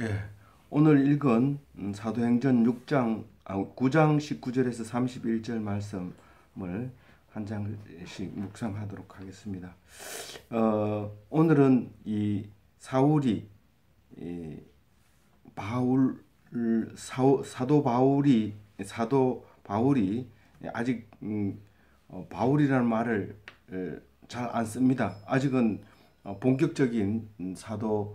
예, 오늘 읽은 사도행전 9장 19절에서 31절 말씀을 한 장씩 묵상하도록 하겠습니다. 오늘은 이 사울이 이 바울 사도 바울이 아직 바울이라는 말을 잘 안 씁니다. 아직은 본격적인 사도들의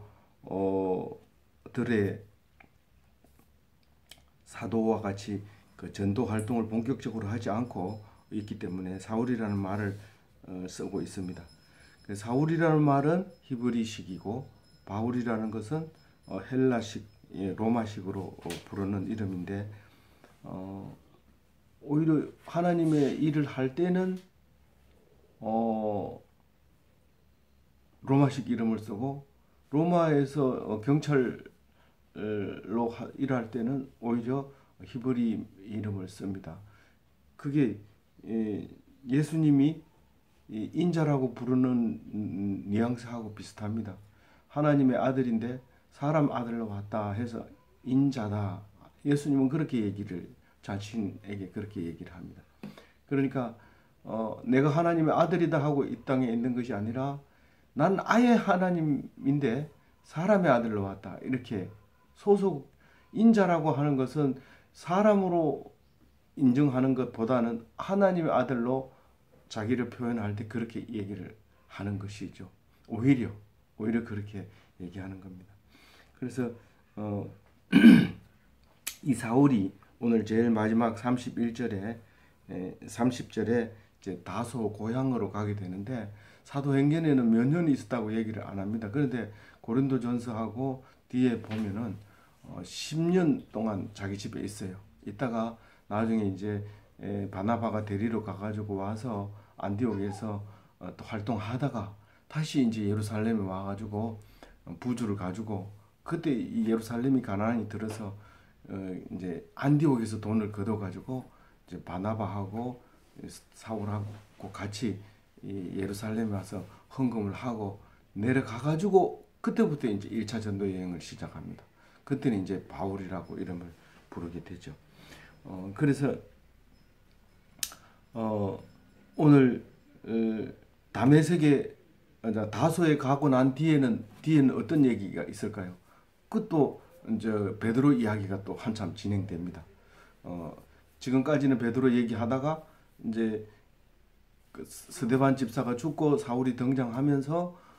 사도와 같이 그 전도 활동을 본격적으로 하지 않고 있기 때문에 사울이라는 말을 쓰고 있습니다. 그 사울이라는 말은 히브리식이고 바울이라는 것은 헬라식, 로마식으로 부르는 이름인데 오히려 하나님의 일을 할 때는 로마식 이름을 쓰고 로마에서 경찰로 일할 때는 오히려 히브리 이름을 씁니다. 그게 예수님이 인자라고 부르는 뉘앙스하고 비슷합니다. 하나님의 아들인데 사람 아들로 왔다 해서 인자다. 예수님은 그렇게 자신에게 그렇게 얘기를 합니다. 그러니까 내가 하나님의 아들이다 하고 이 땅에 있는 것이 아니라 난 아예 하나님인데 사람의 아들로 왔다. 이렇게 소속 인자라고 하는 것은 사람으로 인정하는 것보다는 하나님의 아들로 자기를 표현할 때 그렇게 얘기를 하는 것이죠. 오히려 그렇게 얘기하는 겁니다. 그래서 이 사울이 오늘 제일 마지막 30절에 이제 다소 고향으로 가게 되는데 사도행전에는 몇 년이 있었다고 얘기를 안 합니다. 그런데 고린도전서하고 뒤에 보면은 10년 동안 자기 집에 있어요. 있다가 나중에 이제 바나바가 데리러 가가지고 와서 안디옥에서 또 활동하다가 다시 이제 예루살렘에 와가지고 부주를 가지고 그때 이 예루살렘이 가난이 들어서 이제 안디옥에서 돈을 걷어가지고 이제 바나바하고 사울하고 같이 이 예루살렘에 와서 헌금을 하고 내려가가지고 그때부터 이제 1차 전도 여행을 시작합니다. 그때는 이제 바울이라고 이름을 부르게 되죠. 그래서 오늘 다메섹에 다소에 가고 난 뒤에는 어떤 얘기가 있을까요? 그것도 이제 베드로 이야기가 또 한참 진행됩니다. 지금까지는 베드로 얘기하다가 이제 그 스데반 집사가 죽고 사울이 등장하면서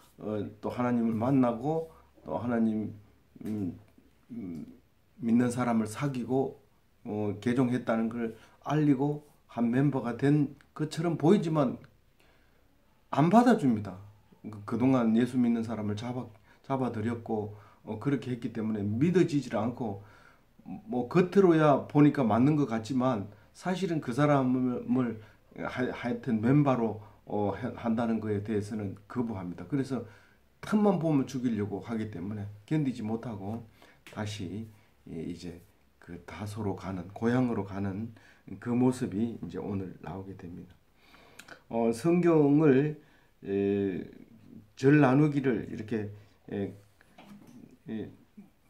또 하나님을 만나고 또 하나님 믿는 사람을 사귀고 개종했다는 걸 알리고 한 멤버가 된 것처럼 보이지만 안 받아줍니다. 그동안 예수 믿는 사람을 잡아들였고 그렇게 했기 때문에 믿어지질 않고 뭐 겉으로야 보니까 맞는 것 같지만 사실은 그 사람을 하여튼 멤버로 한다는 거에 대해서는 거부합니다. 그래서 틈만 보면 죽이려고 하기 때문에 견디지 못하고 다시 이제 그 다소로 가는 고향으로 가는 그 모습이 이제 오늘 나오게 됩니다. 성경을 절 나누기를 이렇게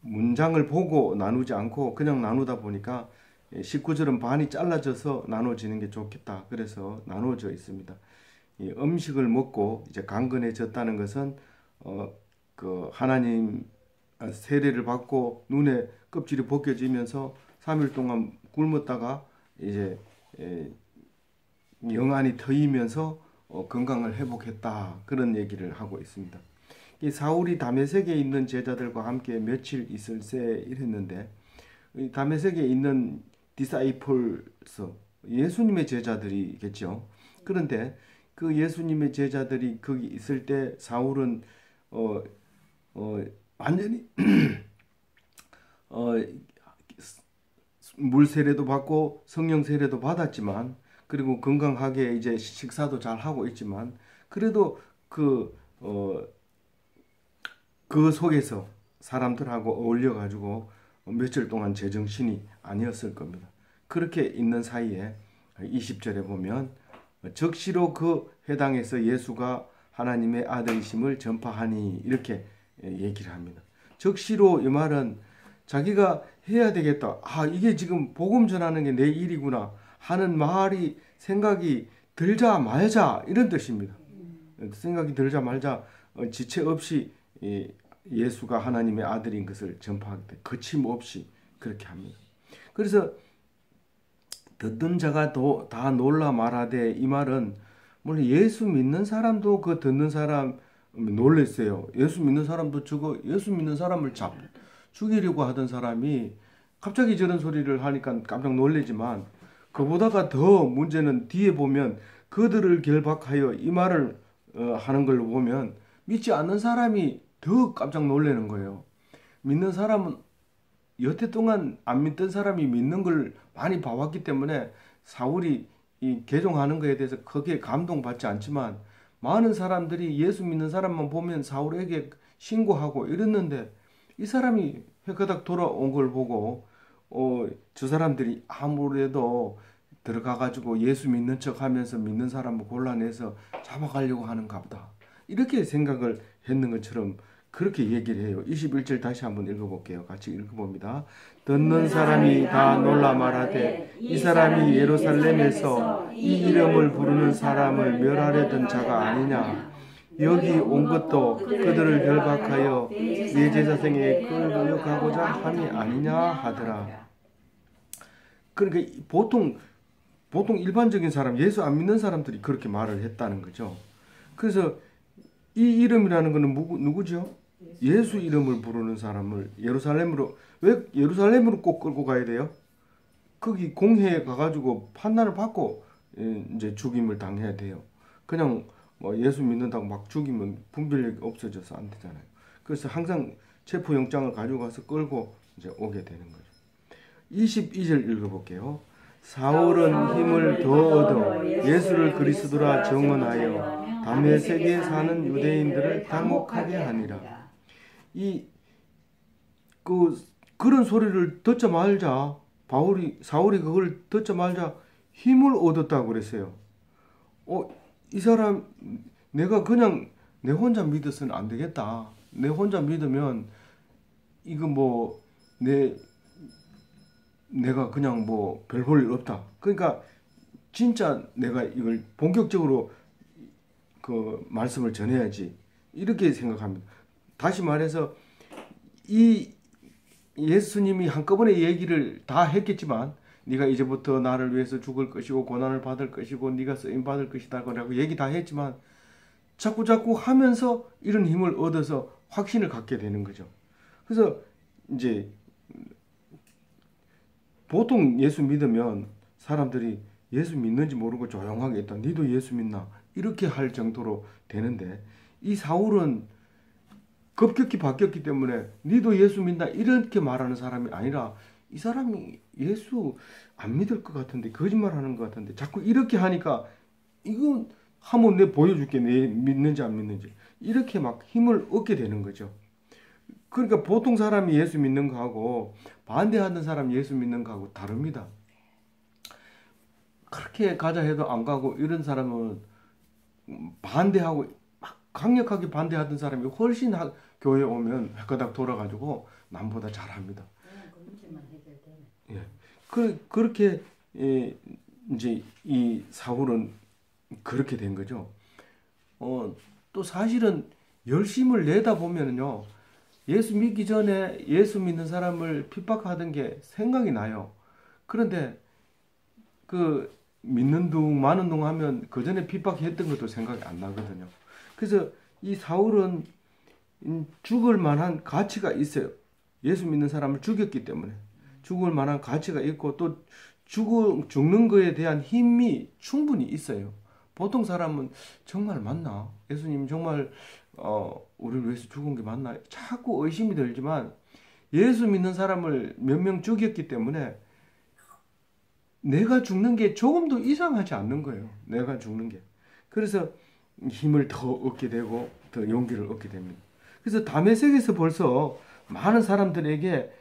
문장을 보고 나누지 않고 그냥 나누다 보니까 19절은 반이 잘라져서 나눠지는 게 좋겠다. 그래서 나눠져 있습니다. 음식을 먹고 이제 강건해졌다는 것은 그 하나님 세례를 받고 눈에 껍질이 벗겨지면서 3일 동안 굶었다가 이제 영안이 트이면서 건강을 회복했다. 그런 얘기를 하고 있습니다. 이 사울이 다메섹에 있는 제자들과 함께 며칠 있을세 이랬는데 다메섹에 있는 디사이플스 예수님의 제자들이겠죠. 그런데 그 예수님의 제자들이 거기 있을 때 사울은 완전히 물 세례도 받고 성령 세례도 받았지만 그리고 건강하게 이제 식사도 잘 하고 있지만 그래도 그 속에서 사람들하고 어울려 가지고 며칠 동안 제정신이 아니었을 겁니다. 그렇게 있는 사이에 20절에 보면 적시로 그 회당에서 예수가 하나님의 아들이심을 전파하니 이렇게 얘기를 합니다. 적시로 이 말은 자기가 해야 되겠다. 아, 이게 지금 복음 전하는 게 내 일이구나 하는 말이 생각이 들자 말자 이런 뜻입니다. 생각이 들자 말자 지체 없이 예수가 하나님의 아들인 것을 전파할 때 거침없이 그렇게 합니다. 그래서 듣는 자가 다 놀라 말하되 이 말은 물론 예수 믿는 사람도 그 듣는 사람 놀랬어요. 예수 믿는 사람도 예수 믿는 사람을 죽이려고 하던 사람이 갑자기 저런 소리를 하니까 깜짝 놀래지만 그보다가 더 문제는 뒤에 보면 그들을 결박하여 이 말을 하는 걸로 보면 믿지 않는 사람이 더 깜짝 놀라는 거예요. 믿는 사람은 여태 동안 안 믿던 사람이 믿는 걸 많이 봐왔기 때문에 사울이 이 개종하는 것에 대해서 크게 감동받지 않지만 많은 사람들이 예수 믿는 사람만 보면 사울에게 신고하고 이랬는데 이 사람이 회가닥 돌아온 걸 보고 저 사람들이 아무래도 들어가가지고 예수 믿는 척 하면서 믿는 사람을 골라내서 잡아가려고 하는가 보다. 이렇게 생각을 했는 것처럼 그렇게 얘기를 해요. 21절 다시 한번 읽어볼게요. 같이 읽어봅니다. 듣는 사람이 다 놀라 말하되 이 사람이 예루살렘에서 이 이름을 부르는 사람을 멸하려던 자가 아니냐. 여기 온 것도 그들을 결박하여 예제사생에 끌려가고자 함이 아니냐 하더라. 그러니까 보통 일반적인 사람, 예수 안 믿는 사람들이 그렇게 말을 했다는 거죠. 그래서 이 이름이라는 것은 누구죠? 예수 이름을 부르는 사람을 예루살렘으로, 왜 예루살렘으로 꼭 끌고 가야 돼요? 거기 공회에 가가지고 판단을 받고 이제 죽임을 당해야 돼요. 그냥 뭐 예수 믿는다고 막 죽이면 분별력이 없어져서 안 되잖아요. 그래서 항상 체포영장을 가지고 가서 끌고 이제 오게 되는 거죠. 22절 읽어볼게요. 사울은 힘을 더 얻어 예수를 그리스도라 증언하여 다메섹에 사는 유대인들을 당혹하게 하니라. 그런 소리를 듣자마자 사울이 그걸 듣자마자 힘을 얻었다고 그랬어요. 이 사람 내가 그냥 내 혼자 믿어서는 안 되겠다. 내 혼자 믿으면 이거 뭐 내가 그냥 뭐 별 볼 일 없다. 그러니까 진짜 내가 이걸 본격적으로 그 말씀을 전해야지. 이렇게 생각합니다. 다시 말해서 이 예수님이 한꺼번에 얘기를 다 했겠지만 네가 이제부터 나를 위해서 죽을 것이고 고난을 받을 것이고 네가 쓰임 받을 것이다 라고 얘기 다 했지만 자꾸 하면서 이런 힘을 얻어서 확신을 갖게 되는 거죠. 그래서 이제 보통 예수 믿으면 사람들이 예수 믿는지 모르고 조용하게 있다. 니도 예수 믿나? 이렇게 할 정도로 되는데 이 사울은 급격히 바뀌었기 때문에 니도 예수 믿나? 이렇게 말하는 사람이 아니라 이 사람이 예수 안 믿을 것 같은데 거짓말하는 것 같은데 자꾸 이렇게 하니까 이건 한번 내 보여줄게. 내 믿는지 안 믿는지. 이렇게 막 힘을 얻게 되는 거죠. 그러니까 보통 사람이 예수 믿는 거하고 반대하는 사람이 예수 믿는 거하고 다릅니다. 그렇게 가자 해도 안 가고 이런 사람은 반대하고 막 강력하게 반대하던 사람이 훨씬 교회에 오면 헷가닥 돌아가지고 남보다 잘합니다. 예. 그렇게 이제 이 사울은 그렇게 된 거죠. 또 사실은 열심을 내다 보면요. 예수 믿기 전에 예수 믿는 사람을 핍박하던 게 생각이 나요. 그런데 그 믿는 둥 마는 둥 하면 그 전에 핍박했던 것도 생각이 안 나거든요. 그래서 이 사울은 죽을 만한 가치가 있어요. 예수 믿는 사람을 죽였기 때문에 죽을 만한 가치가 있고 또 죽는 거에 대한 힘이 충분히 있어요. 보통 사람은 정말 맞나? 예수님 정말 우리를 위해서 죽은 게 맞나? 자꾸 의심이 들지만 예수 믿는 사람을 몇 명 죽였기 때문에 내가 죽는 게 조금도 이상하지 않는 거예요. 내가 죽는 게. 그래서 힘을 더 얻게 되고 더 용기를 얻게 됩니다. 그래서 다메섹에서 벌써 많은 사람들에게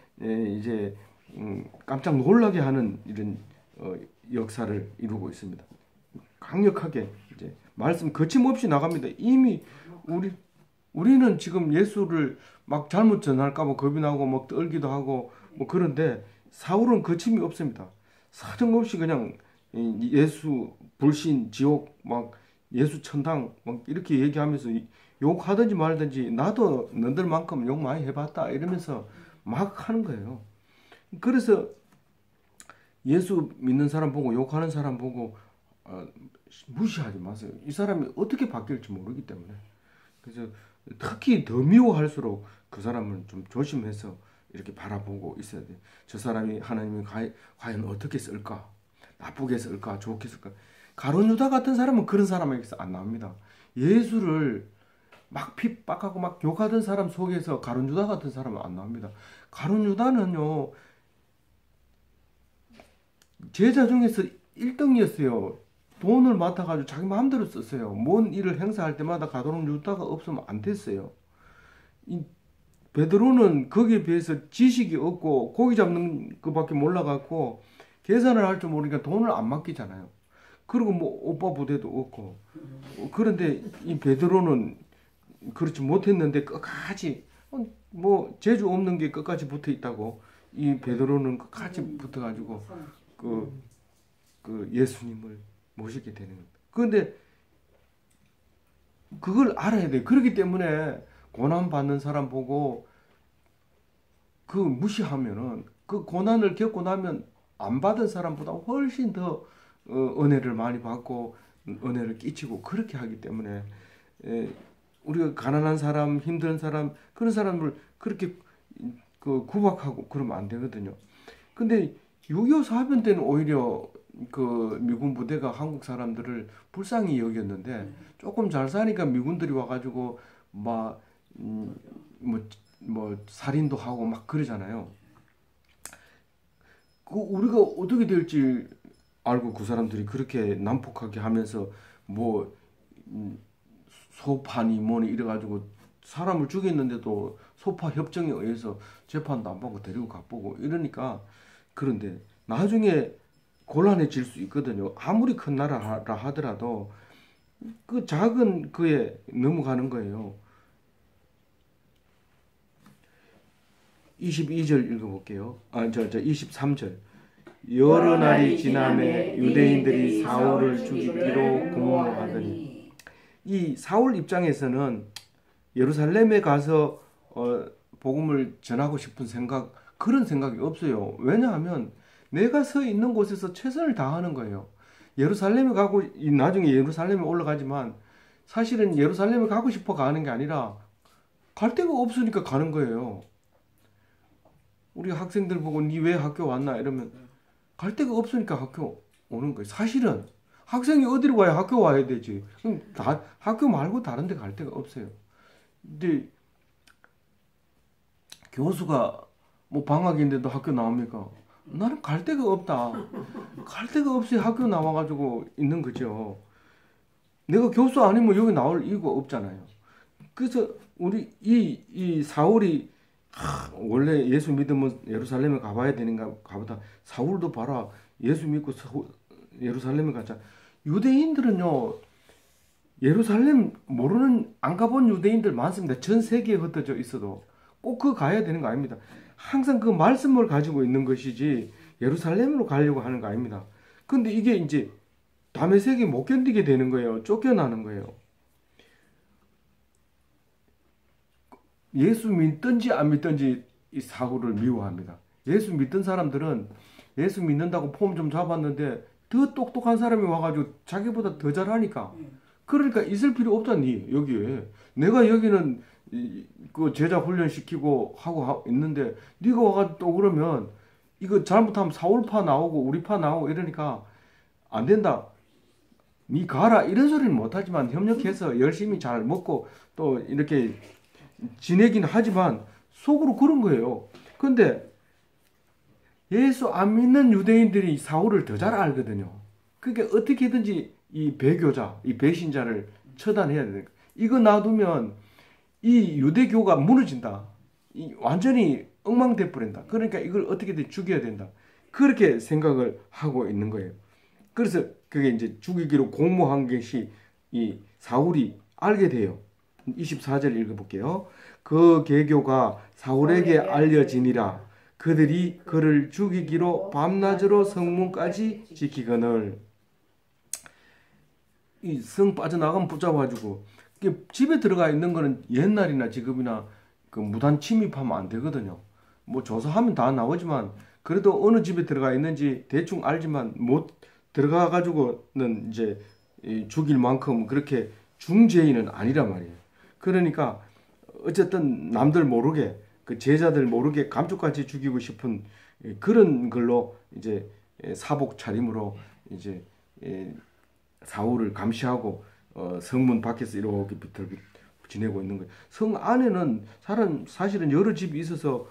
이제 깜짝 놀라게 하는 이런 역사를 이루고 있습니다. 강력하게 이제 말씀 거침없이 나갑니다. 이미 우리 우리는 지금 예수를 막 잘못 전할까 봐 겁이 나고 막 떨기도 하고 뭐 그런데 사울은 거침이 없습니다. 사정없이 그냥 예수 불신 지옥 막 예수 천당 막 이렇게 얘기하면서 욕하든지 말든지 나도 너들만큼 욕 많이 해봤다 이러면서 막 하는 거예요. 그래서 예수 믿는 사람 보고 욕하는 사람 보고 무시하지 마세요. 이 사람이 어떻게 바뀔지 모르기 때문에. 그래서 특히 더 미워할수록 그 사람은 좀 조심해서 이렇게 바라보고 있어야 돼. 저 사람이 하나님이 과연 어떻게 쓸까? 나쁘게 쓸까? 좋게 쓸까? 가룟 유다 같은 사람은 그런 사람에게서 안 나옵니다. 예수를 막 핍박하고 막 욕하던 사람 속에서 가룟 유다 같은 사람은 안 나옵니다. 가룟 유다는요 제자 중에서 1등이었어요. 돈을 맡아가지고 자기 마음대로 썼어요. 뭔 일을 행사할 때마다 가룟 유다가 없으면 안 됐어요. 이 베드로는 거기에 비해서 지식이 없고 고기 잡는 것밖에 몰라갖고 계산을 할 줄 모르니까 돈을 안 맡기잖아요. 그리고 뭐 오빠 부대도 없고 그런데 이 베드로는 그렇지 못했는데 끝까지 뭐 재주 없는 게 끝까지 붙어 있다고 이 베드로는 끝까지 붙어가지고 그 예수님을 모시게 되는 겁니다. 그런데 그걸 알아야 돼. 그렇기 때문에 고난 받는 사람 보고 그 무시하면은 그 고난을 겪고 나면 안 받은 사람보다 훨씬 더 은혜를 많이 받고 은혜를 끼치고 그렇게 하기 때문에 우리가 가난한 사람, 힘든 사람 그런 사람을 그렇게 그 구박하고 그러면 안 되거든요. 근데 6.25 사변 때는 오히려 그 미군 부대가 한국 사람들을 불쌍히 여겼는데 조금 잘 사니까 미군들이 와가지고 막 뭐 살인도 하고 막 그러잖아요. 그 우리가 어떻게 될지 알고 그 사람들이 그렇게 난폭하게 하면서 뭐 소파니 뭐니 이래가지고 사람을 죽였는데도 소파 협정에 의해서 재판도 안 받고 데리고 가보고 이러니까 그런데 나중에 곤란해질 수 있거든요. 아무리 큰 나라라 하더라도 그 작은 그에 넘어가는 거예요. 22절 읽어볼게요. 23절. 여러 날이 지남에 유대인들이 사울을 죽이기로 공언하더니 이 사울 입장에서는 예루살렘에 가서 복음을 전하고 싶은 생각 그런 생각이 없어요. 왜냐하면 내가 서 있는 곳에서 최선을 다하는 거예요. 예루살렘에 가고 나중에 예루살렘에 올라가지만 사실은 예루살렘에 가고 싶어 가는 게 아니라 갈 데가 없으니까 가는 거예요. 우리 학생들 보고 니 왜 학교 왔나 이러면 갈 데가 없으니까 학교 오는 거예요. 사실은 학생이 어디로 가야 학교 와야 되지. 그럼 학교 말고 다른 데 갈 데가 없어요. 근데 교수가 뭐 방학인데도 학교 나옵니까? 나는 갈 데가 없다. 갈 데가 없이 학교 나와가지고 있는 거죠. 내가 교수 아니면 여기 나올 이유가 없잖아요. 그래서 우리 이 사울이 원래 예수 믿으면 예루살렘에 가봐야 되는가 가보다 사울도 봐라 예수 믿고 예루살렘에 가자. 유대인들은요 예루살렘 모르는 안 가본 유대인들 많습니다. 전 세계에 흩어져 있어도 꼭 그 가야 되는 거 아닙니다. 항상 그 말씀을 가지고 있는 것이지 예루살렘으로 가려고 하는 거 아닙니다. 근데 이게 이제 다메섹이 못 견디게 되는 거예요. 쫓겨나는 거예요. 예수 믿든지 안 믿든지 이 사울을 미워합니다. 예수 믿던 사람들은 예수 믿는다고 폼 좀 잡았는데 더 똑똑한 사람이 와가지고 자기보다 더 잘하니까 그러니까 있을 필요 없잖니 여기에. 내가 여기는 그 제자 훈련시키고 하고 있는데 네가 와가지고 또 그러면 이거 잘못하면 사울파 나오고 우리파 나오고 이러니까 안 된다. 니 가라 이런 소리는 못하지만 협력해서 열심히 잘 먹고 또 이렇게 지내긴 하지만 속으로 그런 거예요. 근데 예수 안 믿는 유대인들이 사울을 더 잘 알거든요. 그러니까 어떻게든지 이 배교자, 이 배신자를 처단해야 되는 거예요. 이거 놔두면 이 유대교가 무너진다. 완전히 엉망돼 버린다. 그러니까 이걸 어떻게든 죽여야 된다. 그렇게 생각을 하고 있는 거예요. 그래서 그게 이제 죽이기로 공모한 것이 이 사울이 알게 돼요. 24절 읽어볼게요. 그 계교가 사울에게 알려지니라. 그들이 그를 죽이기로 밤낮으로 성문까지 지키거늘. 이 성 빠져나가면 붙잡아가지고 집에 들어가 있는 거는 옛날이나 지금이나 그 무단 침입하면 안 되거든요. 뭐 조사하면 다 나오지만 그래도 어느 집에 들어가 있는지 대충 알지만 못 들어가 가지고는 이제 죽일 만큼 그렇게 중죄인은 아니란 말이에요. 그러니까 어쨌든 남들 모르게 그 제자들 모르게 감쪽같이 죽이고 싶은 그런 걸로 이제 사복 차림으로 이제 사울을 감시하고 성문 밖에서 이렇게 비틀비틀 지내고 있는 거예요. 성 안에는 사실은 여러 집이 있어서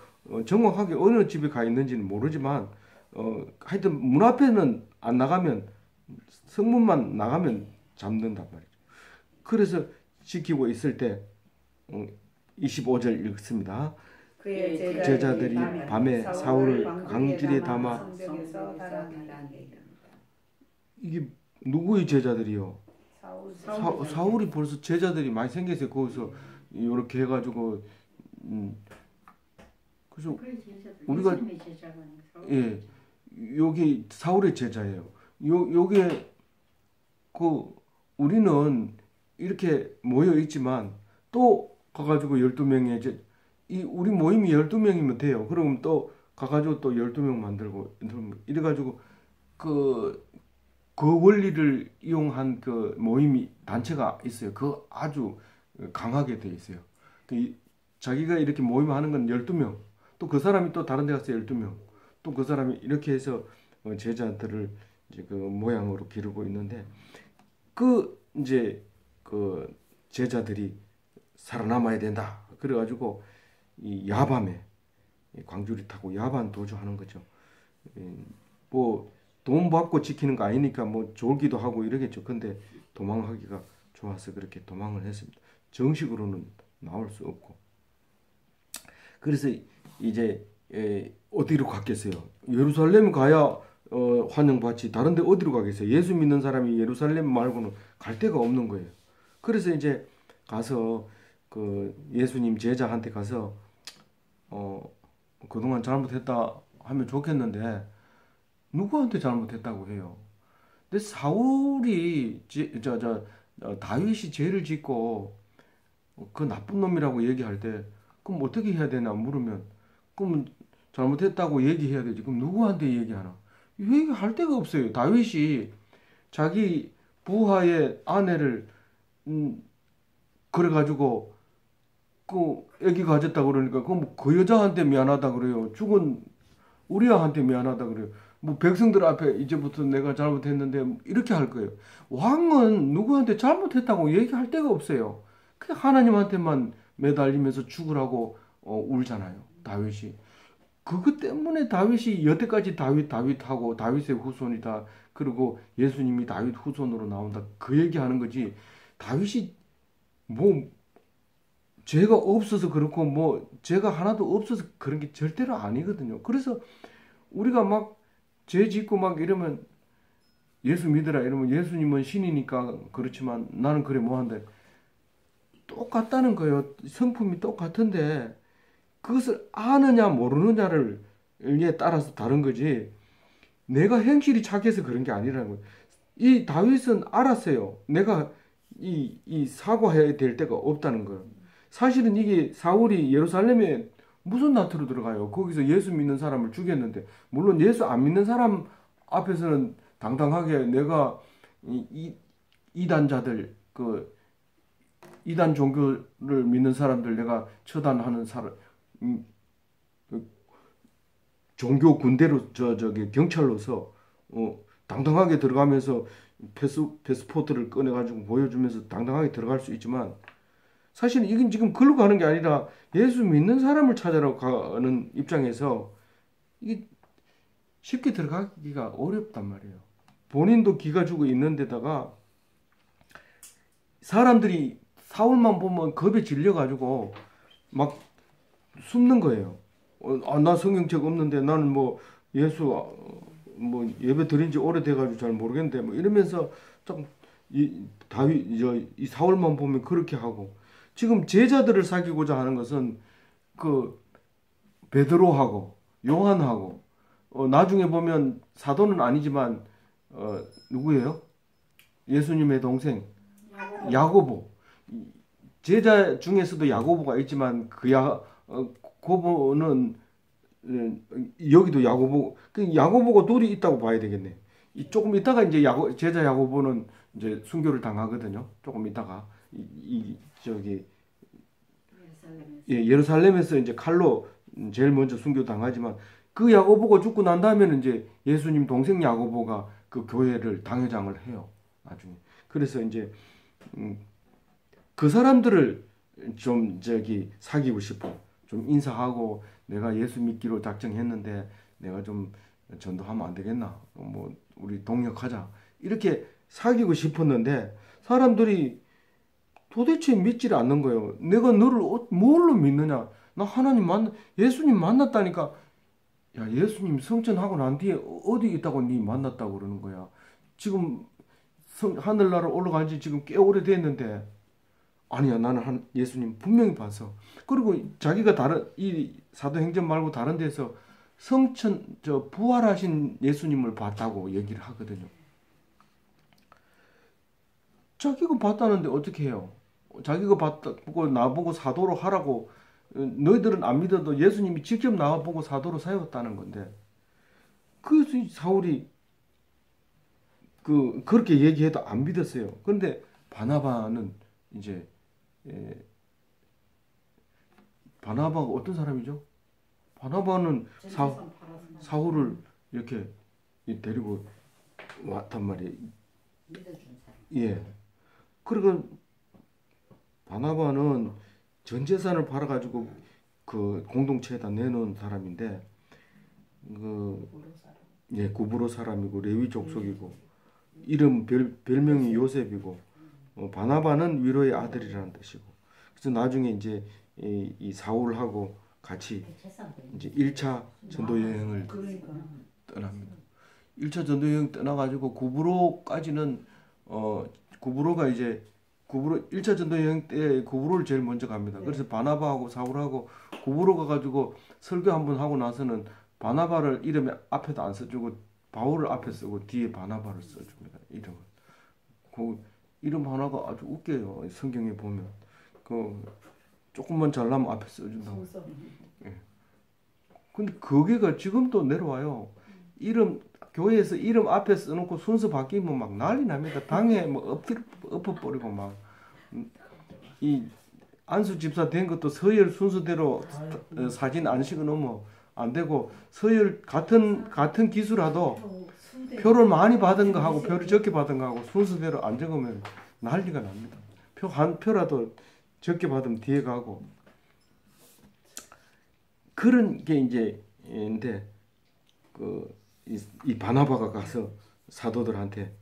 정확하게 어느 집에 가 있는지는 모르지만 하여튼 문 앞에는 안 나가면 성문만 나가면 잡는단 말이죠. 그래서 지키고 있을 때 25절 읽습니다. 그의 제자들이 밤에 사울을 강길에 담아 이게 누구의 제자들이요? 사울이 벌써 제자들이 많이 생겼어요. 거기서 이렇게 해가지고 그래서 우리가 예 여기 사울의 제자예요. 요게 그 우리는 이렇게 모여 있지만 또 가가지고 12명의 이제 우리 모임이 12명이면 돼요. 그럼 또 가가지고 또 12명 만들고 이래가지고 그 원리를 이용한 그 모임이 단체가 있어요. 그 아주 강하게 돼 있어요. 자기가 이렇게 모임하는 건 12명. 또 그 사람이 또 다른 데 가서 12명. 또 그 사람이 이렇게 해서 제자들을 이제 그 모양으로 기르고 있는데 이제 그 제자들이 살아남아야 된다. 그래가지고 이 야밤에 광주리 타고 야반 도주하는 거죠. 뭐 돈 받고 지키는 거 아니니까 뭐 졸기도 하고 이러겠죠. 근데 도망하기가 좋아서 그렇게 도망을 했습니다. 정식으로는 나올 수 없고. 그래서 이제 어디로 갔겠어요? 예루살렘 가야 환영받지. 다른데 어디로 가겠어요? 예수 믿는 사람이 예루살렘 말고는 갈 데가 없는 거예요. 그래서 이제 가서 그 예수님 제자한테 가서 그동안 잘못했다 하면 좋겠는데 누구한테 잘못했다고 해요? 근데 사울이 다윗이 죄를 짓고 그 나쁜 놈이라고 얘기할 때 그럼 어떻게 해야 되나 물으면 그럼 잘못했다고 얘기해야 되지. 그럼 누구한테 얘기하나? 얘기할 데가 없어요. 다윗이 자기 부하의 아내를 그래가지고 그 애기 가졌다 그러니까 그럼 그 여자한테 미안하다 그래요. 죽은 우리아한테 미안하다 그래요. 뭐 백성들 앞에 이제부터 내가 잘못했는데 이렇게 할 거예요. 왕은 누구한테 잘못했다고 얘기할 데가 없어요. 그냥 하나님한테만 매달리면서 죽으라고 울잖아요. 다윗이. 그것 때문에 다윗이 여태까지 다윗하고 다윗의 후손이다. 그리고 예수님이 다윗 후손으로 나온다. 그 얘기하는 거지. 다윗이 뭐 죄가 없어서 그렇고 뭐 죄가 하나도 없어서 그런 게 절대로 아니거든요. 그래서 우리가 막 죄 짓고 막 이러면 예수 믿으라 이러면 예수님은 신이니까 그렇지만 나는 그래 뭐한데 똑같다는 거예요. 성품이 똑같은데 그것을 아느냐 모르느냐를 에 따라서 다른 거지. 내가 행실이 착해서 그런 게 아니라는 거예요. 이 다윗은 알았어요. 내가 이 사과해야 될 때가 없다는 거예요. 사실은 이게 사울이 예루살렘에 무슨 낯으로 들어가요? 거기서 예수 믿는 사람을 죽였는데 물론 예수 안 믿는 사람 앞에서는 당당하게 내가 이단자들 그 이단 종교를 믿는 사람들 내가 처단하는 사람 종교 군대로 저기 경찰로서 당당하게 들어가면서 패스포트를 꺼내가지고 보여주면서 당당하게 들어갈 수 있지만 사실은 이건 지금 글로 가는 게 아니라 예수 믿는 사람을 찾아러 가는 입장에서 이게 쉽게 들어가기가 어렵단 말이에요. 본인도 기가 죽어 있는 데다가 사람들이 사울만 보면 겁에 질려가지고 막 숨는 거예요. 나 성경책 없는데 나는 뭐 예수 뭐 예배 드린 지 오래돼가지고 잘 모르겠는데 뭐 이러면서 좀 이 사울만 보면 그렇게 하고 지금 제자들을 사귀고자 하는 것은 그 베드로하고 요한하고 나중에 보면 사도는 아니지만 누구예요? 예수님의 동생 야고보. 제자 중에서도 야고보가 있지만 그 야고보는 여기도 야고보, 그 야고보가 둘이 있다고 봐야 되겠네. 조금 있다가 이제 제자 야고보는 이제 순교를 당하거든요. 조금 있다가 저기 예루살렘에서 이제 칼로 제일 먼저 순교 당하지만 그 야고보가 죽고 난 다음에는 이제 예수님 동생 야고보가 그 교회를 당회장을 해요. 나중에. 그래서 이제 그 사람들을 좀 사귀고 싶어. 좀 인사하고 내가 예수 믿기로 작정했는데 내가 좀 전도하면 안 되겠나? 뭐 우리 동역하자. 이렇게 사귀고 싶었는데 사람들이 도대체 믿지를 않는 거예요. 내가 너를 뭘로 믿느냐? 나 예수님 만났다니까. 야, 예수님 성천하고 난 뒤에 어디 있다고 네 만났다고 그러는 거야. 지금 하늘나라 올라간 지 지금 꽤 오래됐는데 아니야, 나는 예수님 분명히 봤어. 그리고 자기가 이 사도행전 말고 다른 데서 부활하신 예수님을 봤다고 얘기를 하거든요. 자기가 봤다는데 어떻게 해요? 자기가 봤다고 나보고 사도로 하라고. 너희들은 안 믿어도 예수님이 직접 나와보고 사도로 세웠다는 건데, 그래서 사울이 그렇게 얘기해도 안 믿었어요. 그런데 바나바는 이제 바나바가 어떤 사람이죠? 바나바는 사울을 이렇게 데리고 왔단 말이에요. 예. 그리고 바나바는 전 재산을 팔아가지고 그 공동체에다 내놓은 사람인데, 구브로 사람이고 레위 족속이고 별명이 요셉이고, 바나바는 위로의 아들이라는 뜻이고. 그래서 나중에 이제 이 사울하고 같이 이제 1차 전도 여행을 떠납니다. 1차 전도 여행 떠나가지고 구브로까지는 구브로가 이제 1차 전도 여행 때 구브로를 제일 먼저 갑니다. 그래서 바나바하고 사울하고 구브로 가가지고 설교 한번 하고 나서는 바나바를 이름에 앞에도 안 써주고 바울을 앞에 쓰고 뒤에 바나바를 써줍니다. 이름을. 그 이름 하나가 아주 웃겨요. 성경에 보면 조금만 잘나면 앞에 써준다고. 예. 근데 그게가 지금도 내려와요. 교회에서 이름 앞에 써놓고 순서 바뀌면 막 난리 납니다. 당에 뭐 엎어버리고 막. 이 안수 집사 된 것도 서열 순서대로 사진 안 찍어 놓으면 안 되고, 서열 같은 기수라도 표를 많이 받은 거 하고 표를 적게 받은 거 하고 순서대로 안 적으면 난리가 납니다. 한 표라도 적게 받으면 뒤에 가고. 그런 게 이제 인데 이 바나바가 가서 사도들한테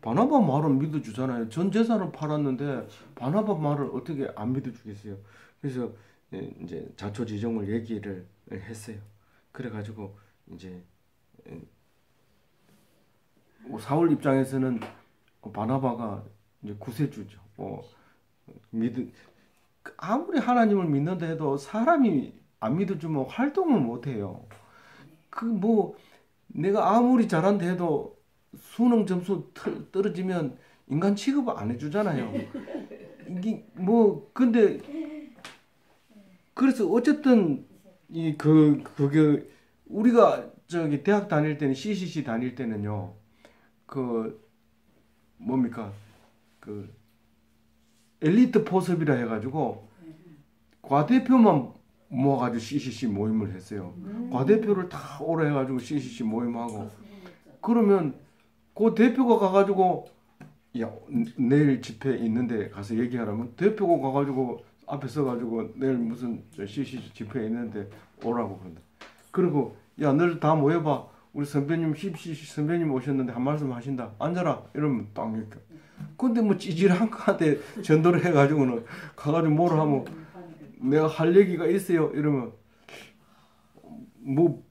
바나바 말은 믿어주잖아요. 전 재산을 팔았는데 바나바 말을 어떻게 안 믿어주겠어요. 그래서 이제 자초지종을 얘기를 했어요. 그래가지고 이제 사울 입장에서는 바나바가 이제 구세주죠. 아무리 하나님을 믿는다 해도 사람이 안 믿어주면 활동을 못 해요. 내가 아무리 잘한다 해도 수능 점수 떨어지면 인간 취급을 안 해주잖아요. 근데 그래서 어쨌든 그게 우리가 대학 다닐 때는 CCC 다닐 때는요, 엘리트 포섭이라 해가지고 과대표만 모아가지고 CCC 모임을 했어요. 과대표를 다 오라 해가지고 CCC 모임하고, 그러면 그 대표가 가가지고 내일 집회 있는데 가서 얘기하라면 대표가 가가지고 앞에 서가지고 내일 무슨 CCC 집회 있는데 오라고 그런다. 그리고 너를 다 모여봐. 우리 선배님 CCC 선배님 오셨는데 한 말씀 하신다. 앉아라. 이러면 딱 이렇게. 근데 찌질한 거한테 전도를 해가지고는 가가지고 뭐를 하면 내가 할 얘기가 있어요. 이러면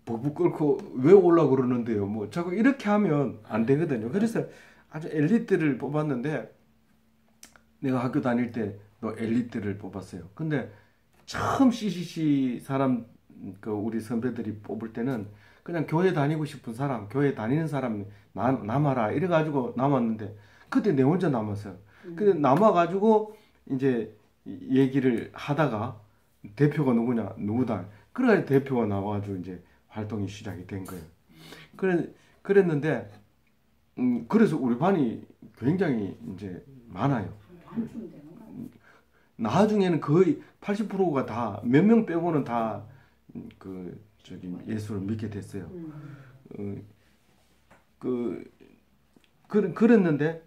버벅 끓고 왜 올라 그러는데요. 자꾸 이렇게 하면 안 되거든요. 그래서 아주 엘리트를 뽑았는데, 내가 학교 다닐 때 또 엘리트를 뽑았어요. 근데 처음 CCC 사람 그 우리 선배들이 뽑을 때는 그냥 교회 다니고 싶은 사람, 교회 다니는 사람 남아라 이래가지고 남았는데 그때 내 혼자 남았어요. 근데 남아가지고 이제 얘기를 하다가 대표가 누구냐, 누구다. 그래야 대표가 나와가지고 이제 활동이 시작이 된 거예요. 그랬는데 그래서 우리 반이 굉장히 이제 많아요. 나중에는 거의 80%가 다 몇 명 빼고는 다 그 저기 예수를 믿게 됐어요. 그랬는데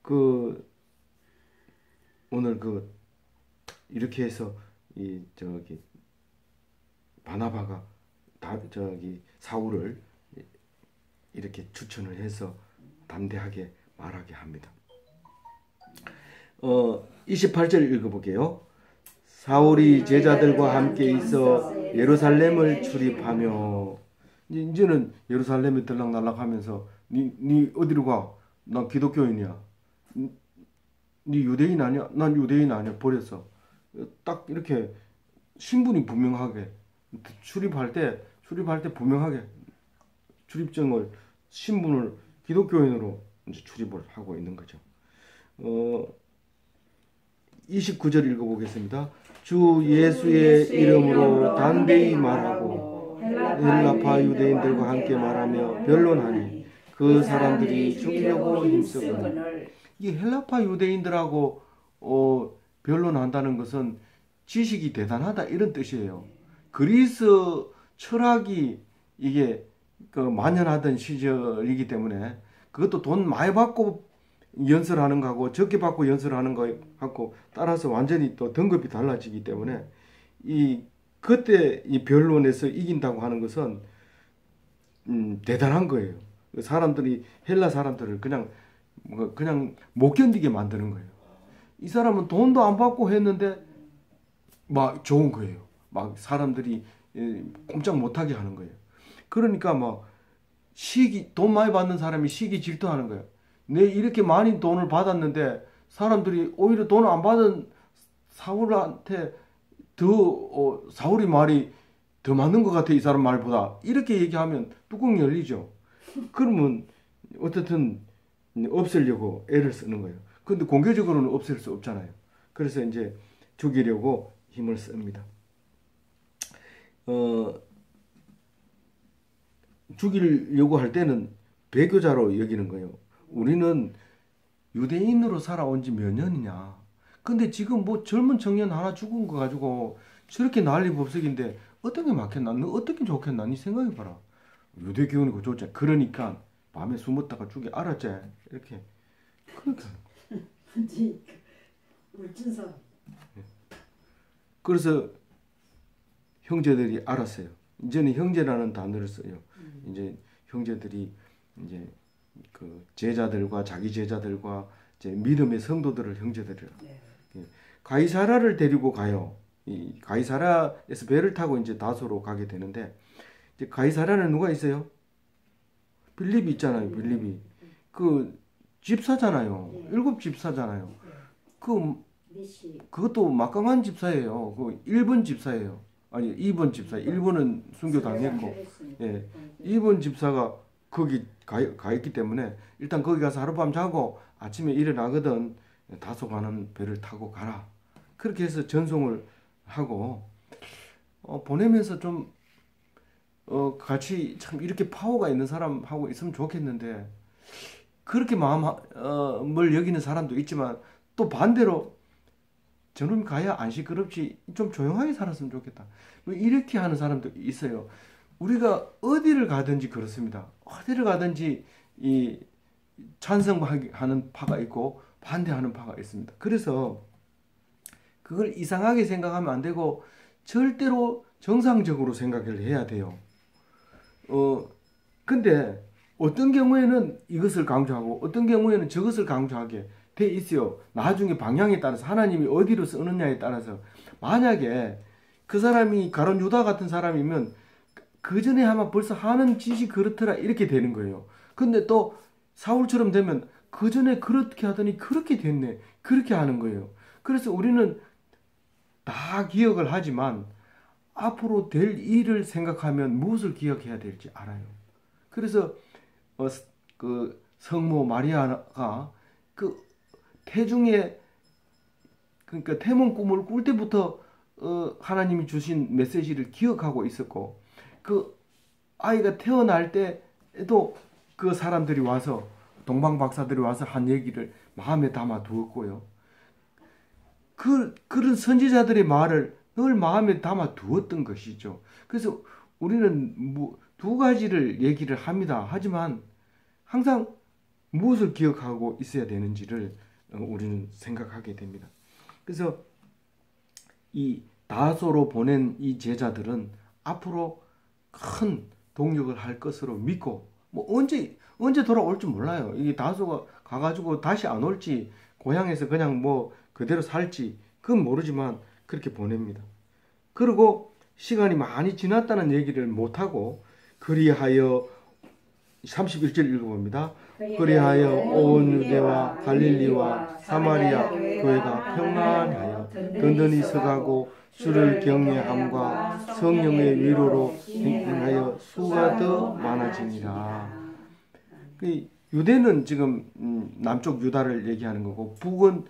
그 오늘 그 이렇게 해서 이 저기 바나바가 저기 사울을 이렇게 추천을 해서 담대하게 말하게 합니다. 28절 읽어볼게요. 사울이 제자들과 함께 있어 예루살렘을 출입하며 이제는 예루살렘에 들락날락하면서 니 어디로 가? 난 기독교인이야. 니 유대인 아니야? 난 유대인 아니야. 버렸어. 딱 이렇게 신분이 분명하게 출입할 때 분명하게 출입증을 신분을 기독교인으로 이제 출입을 하고 있는 거죠. 29절 읽어보겠습니다. 주 예수의 이름으로 담대히 말하고 헬라파 유대인들과 함께 말하며 변론하니 그 사람들이 죽이려고 힘쓰거늘. 이 헬라파 유대인들하고 변론한다는 것은 지식이 대단하다 이런 뜻이에요. 그리스 철학이 이게 그 만연하던 시절이기 때문에 그것도 돈 많이 받고 연설하는 거하고 적게 받고 연설하는 거하고 따라서 완전히 또 등급이 달라지기 때문에 그때 이 변론에서 이긴다고 하는 것은 대단한 거예요. 사람들이 헬라 사람들을 그냥 못 견디게 만드는 거예요. 이 사람은 돈도 안 받고 했는데 막 좋은 거예요. 막 사람들이 꼼짝 못하게 하는 거예요. 그러니까 막 돈 많이 받는 사람이 시기 질투하는 거예요. 내 이렇게 많이 돈을 받았는데 사람들이 오히려 돈을 안 받은 사울한테 사울이 말이 더 맞는 것 같아 이 사람 말보다 이렇게 얘기하면 뚜껑이 열리죠. 그러면 어떻든 없애려고 애를 쓰는 거예요. 근데 공개적으로는 없앨 수 없잖아요. 그래서 이제 죽이려고 힘을 씁니다. 죽이려고 할 때는 배교자로 여기는 거예요. 우리는 유대인으로 살아온 지 몇 년이냐. 근데 지금 뭐 젊은 청년 하나 죽은 거 가지고 저렇게 난리법석인데 어떤 게 맞겠나? 너 어떻게 좋겠나? 니 생각해봐라. 유대교훈이고 좋지. 그러니까 밤에 숨었다가 죽이 알았지? 이렇게. 그러니까. 울진사. 그래서 형제들이 알았어요. 이제는 형제라는 단어를 써요. 이제 형제들이 이제 그 제자들과 자기 제자들과 이제 믿음의 성도들을 형제들이라. 네. 가이사라를 데리고 가요. 이 가이사라에서 배를 타고 이제 다소로 가게 되는데 이제 가이사라는 누가 있어요? 빌립이 있잖아요. 빌립이 그 집사잖아요. 7 집사잖아요. 그것도 막강한 집사예요. 그 1번 집사예요. 아니 2번 집사. 1번은 순교 당했고, 예, 2번 집사가 거기 가 있기 때문에 일단 거기 가서 하룻밤 자고 아침에 일어나거든 다소 가는 배를 타고 가라. 그렇게 해서 전송을 하고 보내면서 좀 같이 참 이렇게 파워가 있는 사람하고 있으면 좋겠는데 그렇게 마음을 여기는 사람도 있지만 또 반대로 저놈 가야 안 시끄럽지 좀 조용하게 살았으면 좋겠다. 뭐 이렇게 하는 사람도 있어요. 우리가 어디를 가든지 그렇습니다. 어디를 가든지 이 찬성하는 파가 있고 반대하는 파가 있습니다. 그래서 그걸 이상하게 생각하면 안 되고 절대로 정상적으로 생각을 해야 돼요. 근데 어떤 경우에는 이것을 강조하고 어떤 경우에는 저것을 강조하게 돼 있어요. 나중에 방향에 따라서 하나님이 어디로 쓰느냐에 따라서 만약에 그 사람이 가룟 유다 같은 사람이면 그 전에 아마 벌써 하는 짓이 그렇더라 이렇게 되는 거예요. 근데 또 사울처럼 되면 그 전에 그렇게 하더니 그렇게 됐네. 그렇게 하는 거예요. 그래서 우리는 다 기억을 하지만 앞으로 될 일을 생각하면 무엇을 기억해야 될지 알아요. 그래서 그 성모 마리아가 그 태중에 그러니까 태몽 꿈을 꿀 때부터 하나님이 주신 메시지를 기억하고 있었고 그 아이가 태어날 때에도 그 사람들이 와서 동방 박사들이 와서 한 얘기를 마음에 담아 두었고요. 그런 선지자들의 말을 늘 마음에 담아 두었던 것이죠. 그래서 우리는 두 가지를 얘기를 합니다. 하지만 항상 무엇을 기억하고 있어야 되는지를 우리는 생각하게 됩니다. 그래서 이 다소로 보낸 이 제자들은 앞으로 큰 동력을 할 것으로 믿고 뭐 언제 돌아올지 몰라요. 이 다소가 가가지고 다시 안 올지 고향에서 그냥 뭐 그대로 살지 그건 모르지만 그렇게 보냅니다. 그리고 시간이 많이 지났다는 얘기를 못하고 그리하여 31절 읽어봅니다. 그리하여 온 유대와 갈릴리와 사마리아 교회가 평안하여 든든히 서가고 주를 경외함과 성령의 위로로 행하여 수가 더 많아지니라. 유대는 지금 남쪽 유다를 얘기하는 거고 북은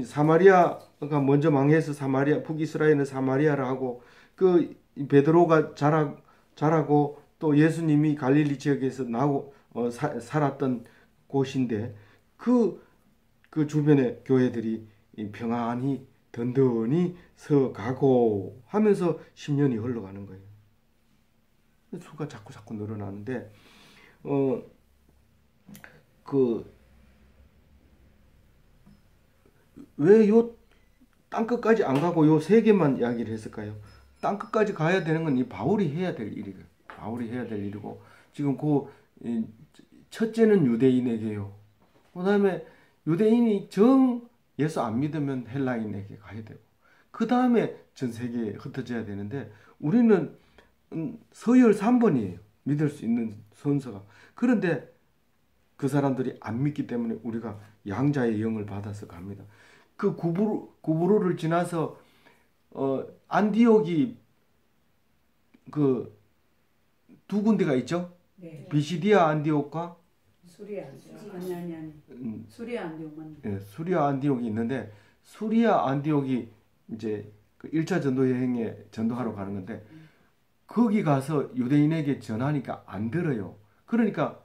사마리아가 먼저 망해서 북이스라엘은 사마리아를 하고 그 베드로가 자라고 또 예수님이 갈릴리 지역에서 살았던 곳인데 그 주변의 교회들이 평안히 든든히 서가고 하면서 10년이 흘러가는 거예요. 수가 자꾸 늘어나는데 왜 요 땅끝까지 안 가고 요 세 개만 이야기를 했을까요? 땅끝까지 가야 되는 건 이 바울이 해야 될 일이에요. 바울이 해야 될 일이고 지금 첫째는 유대인에게요. 그 다음에 유대인이 예수 안 믿으면 헬라인에게 가야 되고 그 다음에 전 세계에 흩어져야 되는데 우리는 서열 3번이에요. 믿을 수 있는 선서가. 그런데 그 사람들이 안 믿기 때문에 우리가 양자의 영을 받아서 갑니다. 그 구브로를 지나서 안디옥이 그 두 군데가 있죠. 네. 비시디아 안디옥과 수리아 안디옥만. 네, 수리아 안디옥이 있는데 수리아 안디옥이 이제 그 1차 전도 여행에 전도하러 가는 건데 거기 가서 유대인에게 전하니까 안 들어요. 그러니까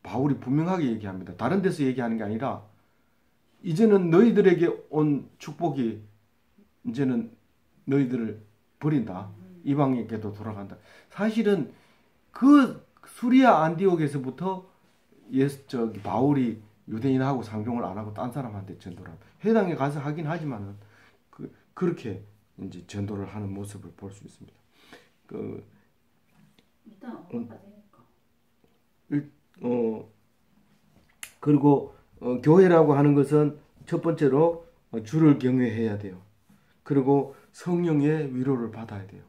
바울이 분명하게 얘기합니다. 다른 데서 얘기하는 게 아니라 이제는 너희들에게 온 축복이 이제는 너희들을 버린다. 이방인에게도 돌아간다. 사실은 그 수리아 안디옥에서부터 바울이 유대인하고 상종을 안 하고 딴 사람한테 전도를 합니다. 해당에 가서 하긴 하지만은 그렇게 이제 전도를 하는 모습을 볼 수 있습니다. 일단 그리고 교회라고 하는 것은 첫 번째로 주를 경외해야 돼요. 그리고 성령의 위로를 받아야 돼요.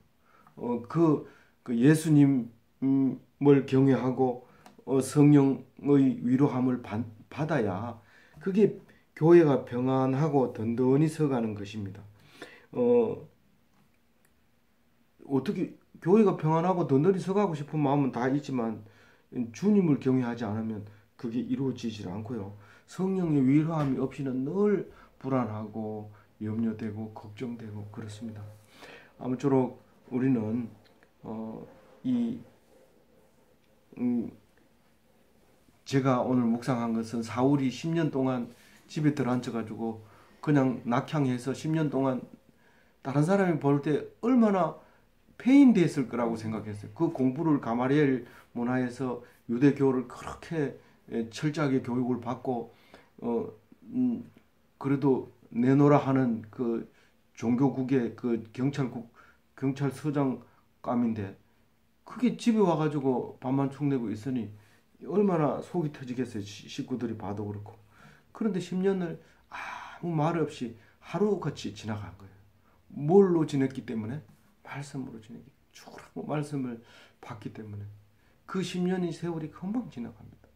그 예수님을 경외하고 성령의 위로함을 받아야 그게 교회가 평안하고 든든히 서가는 것입니다. 어떻게 교회가 평안하고 든든히 서가고 싶은 마음은 다 있지만 주님을 경외하지 않으면 그게 이루어지질 않고요. 성령의 위로함이 없이는 늘 불안하고 염려되고 걱정되고 그렇습니다. 아무쪼록 우리는 제가 오늘 묵상한 것은 사울이 10년 동안 집에 들어앉혀가지고 그냥 낙향해서 10년 동안 다른 사람이 볼 때 얼마나 폐인됐을 거라고 생각했어요. 그 공부를 가마리엘 문화에서 유대교를 그렇게 철저하게 교육을 받고 그래도 내노라 하는 그 종교국의 그 경찰서장감인데 그게 집에 와가지고 밥만 축 내고 있으니 얼마나 속이 터지겠어요. 식구들이 봐도 그렇고. 그런데 10년을 아무 말 없이 하루같이 지나간 거예요. 뭘로 지냈기 때문에? 말씀으로 지냈기. 죽으라고 말씀을 받기 때문에. 그 10년의 세월이 금방 지나갑니다.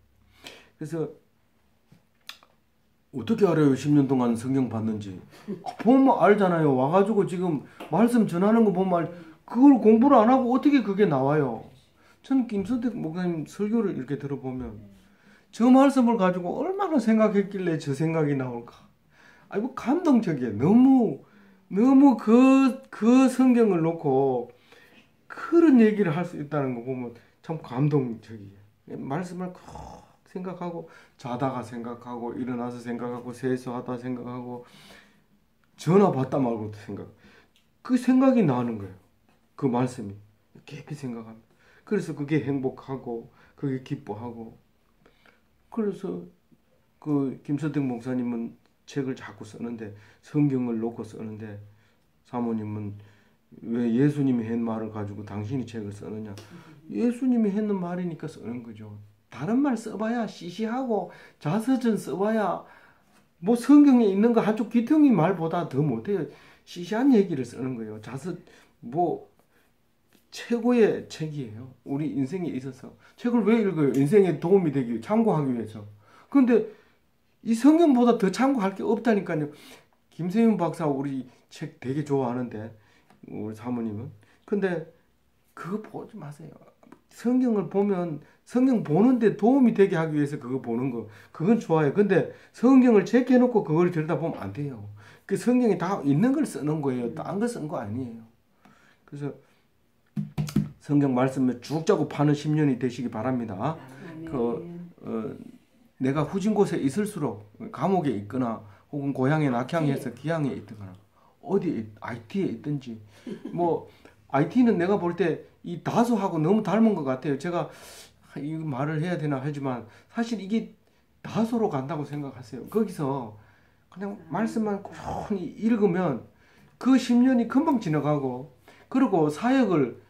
그래서 어떻게 알아요? 10년 동안 성경 봤는지. 보면 알잖아요. 와가지고 지금 말씀 전하는 거 보면 그걸 공부를 안 하고 어떻게 그게 나와요? 저는 김선택 목사님 설교를 이렇게 들어보면 저 말씀을 가지고 얼마나 생각했길래 저 생각이 나올까? 아이고 감동적이에요. 너무 그 성경을 놓고 그런 얘기를 할 수 있다는 거 보면 참 감동적이에요. 말씀을 꼭 생각하고 자다가 생각하고 일어나서 생각하고 세수하다 생각하고 전화 받다 말고도 생각. 그 생각이 나는 거예요. 그 말씀이 깊이 생각합니다. 그래서 그게 행복하고 그게 기뻐하고 그래서 그 김선택 목사님은 책을 자꾸 쓰는데 성경을 놓고 쓰는데 사모님은 왜 예수님이 한 말을 가지고 당신이 책을 쓰느냐? 예수님이 했는 말이니까 쓰는 거죠. 다른 말 써봐야 시시하고 자서전 써봐야 뭐 성경에 있는 거 한쪽 귀퉁이 말보다 더 못해요. 시시한 얘기를 쓰는 거예요. 뭐 최고의 책이에요. 우리 인생에 있어서 책을 왜 읽어요? 인생에 도움이 되기 위해 참고하기 위해서. 근데 이 성경보다 더 참고할 게 없다니까요. 김세윤 박사 우리 책 되게 좋아하는데 우리 사모님은 근데 그거 보지 마세요. 성경을 보면 성경 보는데 도움이 되게 하기 위해서 그거 보는 거 그건 좋아요. 근데 성경을 제껴놓고 그걸 들여다보면 안 돼요. 그 성경에 다 있는 걸 쓰는 거예요. 딴 거 쓴 거 아니에요. 그래서 성경 말씀을 쭉 짜고 파는 10년이 되시기 바랍니다. 내가 후진 곳에 있을수록 감옥에 있거나 혹은 고향에 낙향해서 기향에 있거나 어디 IT에 있든지 뭐 IT는 내가 볼 때 이 다소하고 너무 닮은 것 같아요. 제가 이 말을 해야 되나 하지만 사실 이게 다소로 간다고 생각하세요. 거기서 그냥 말씀만 꾸준히 읽으면 그 10년이 금방 지나가고 그리고 사역을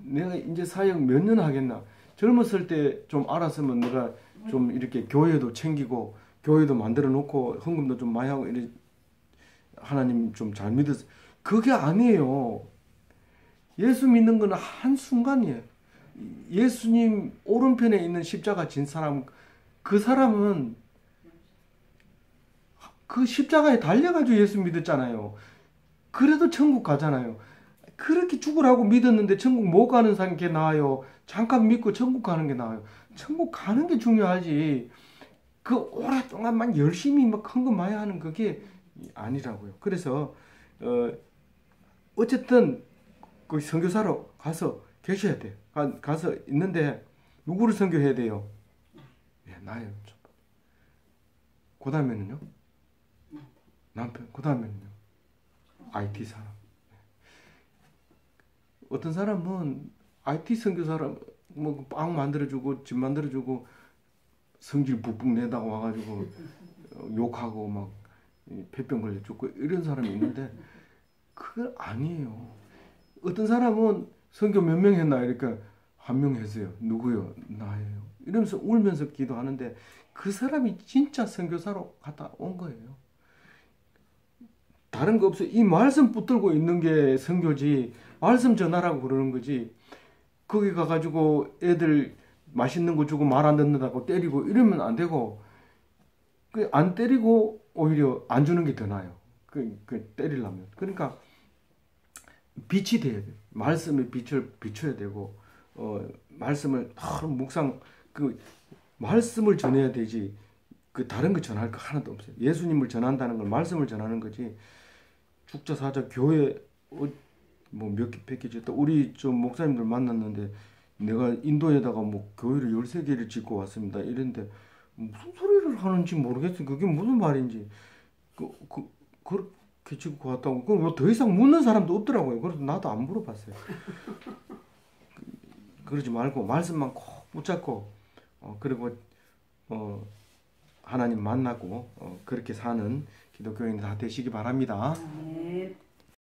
내가 이제 사역 몇 년 하겠나. 젊었을 때 좀 알았으면 내가 좀 이렇게 교회도 챙기고 교회도 만들어 놓고 헌금도 좀 많이 하고 이래 하나님 좀 잘 믿었어. 그게 아니에요. 예수 믿는 건 한순간이에요. 예수님 오른편에 있는 십자가 진 사람 그 사람은 그 십자가에 달려가지고 예수 믿었잖아요. 그래도 천국 가잖아요. 그렇게 죽으라고 믿었는데 천국 못 가는 사람이 게 나아요. 잠깐 믿고 천국 가는 게 나아요. 천국 가는 게 중요하지. 그 오랫동안만 열심히 막 큰 거 많이 하는 그게 아니라고요. 그래서 어쨌든 그 선교사로 가서 계셔야 돼요. 가서 있는데 누구를 선교해야 돼요? 나예요. 그 다음에는요? 남편. 그 다음에는요? IT 사람. 어떤 사람은 IT 선교사람 뭐 빵 만들어주고 집 만들어주고 성질 북북 내다가 와가지고 욕하고 막 폐병 걸려 죽고 이런 사람이 있는데 그거 아니에요. 어떤 사람은 선교 몇 명 했나 이러니까 한 명 했어요. 누구요? 나예요. 이러면서 울면서 기도하는데 그 사람이 진짜 선교사로 갔다 온 거예요. 다른 거 없어요. 이 말씀 붙들고 있는 게 선교지. 말씀 전하라고 그러는 거지. 거기 가가지고 애들 맛있는 거 주고 말 안 듣는다고 때리고 이러면 안 되고 안 때리고 오히려 안 주는 게 더 나아요. 때리려면. 그러니까 빛이 돼야 돼요. 말씀의 빛을 비춰야 되고 말씀을 묵상 말씀을 전해야 되지. 다른 거 전할 거 하나도 없어요. 예수님을 전한다는 건 말씀을 전하는 거지. 축자 사자 교회 뭐 몇 개 팩해졌다. 우리 좀 목사님들 만났는데 내가 인도에다가 뭐 교회를 13개를 짓고 왔습니다. 이랬는데 무슨 소리를 하는지 모르겠어요. 그게 무슨 말인지. 그렇게 짓고 왔다고. 그럼 뭐 더 이상 묻는 사람도 없더라고요. 그래서 나도 안 물어봤어요. 그러지 말고 말씀만 꼭 붙잡고 그리고 하나님 만나고 그렇게 사는 기독교인 다 되시기 바랍니다. 네.